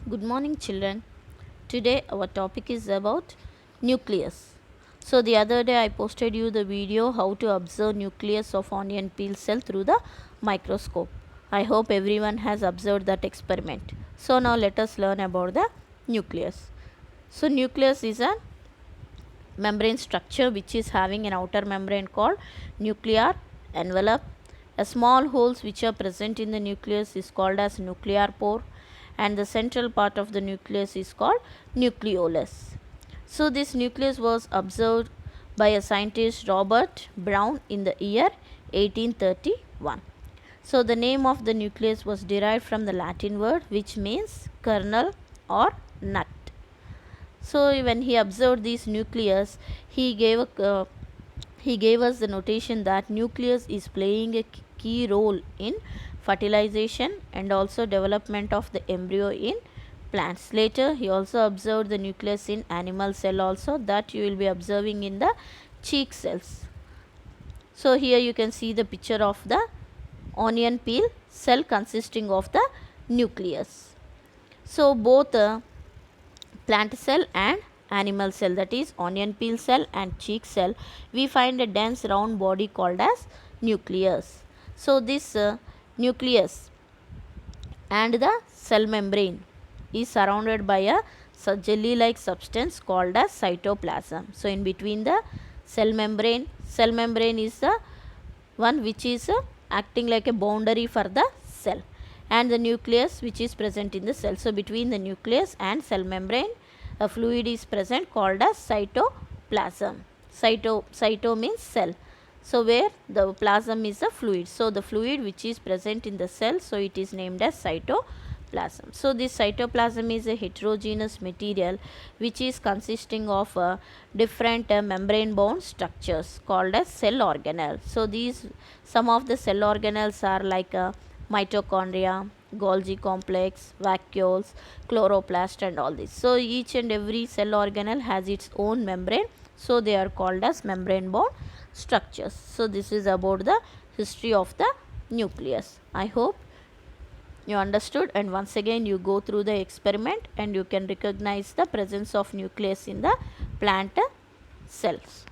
Good morning, children. Today our topic is about nucleus. So the other day I posted you the video how to observe nucleus of onion peel cell through the microscope. I hope everyone has observed that experiment. So now let us learn about the nucleus. So nucleus is a membrane structure which is having an outer membrane called nuclear envelope. A small holes which are present in the nucleus is called as nuclear pore, and the central part of the nucleus is called nucleolus. So this nucleus was observed by a scientist Robert Brown in the year 1831. So the name of the nucleus was derived from the Latin word which means kernel or nut. So when he observed this nucleus, he gave us the notation that nucleus is playing a key role in fertilization and also development of the embryo in plants. Later he also observed the nucleus in animal cell also, that you will be observing in the cheek cells. So here you can see the picture of the onion peel cell consisting of the nucleus. So both plant cell and animal cell, that is onion peel cell and cheek cell, we find a dense round body called as nucleus. So this nucleus and the cell membrane is surrounded by a jelly like substance called as cytoplasm. So in between the cell membrane is the one which is acting like a boundary for the cell, and the nucleus which is present in the cell. So between the nucleus and cell membrane a fluid is present called as cytoplasm. Cyto means cell. So where the plasm is a fluid. So the fluid which is present in the cell, so it is named as cytoplasm. So this cytoplasm is a heterogeneous material which is consisting of different membrane bound structures called as cell organelles. So these some of the cell organelles are like mitochondria, Golgi complex, vacuoles, chloroplast and all this. So each and every cell organelle has its own membrane, so they are called as membrane bound structures. So this is about the history of the nucleus. I hope you understood, and once again you go through the experiment and you can recognize the presence of nucleus in the plant cells.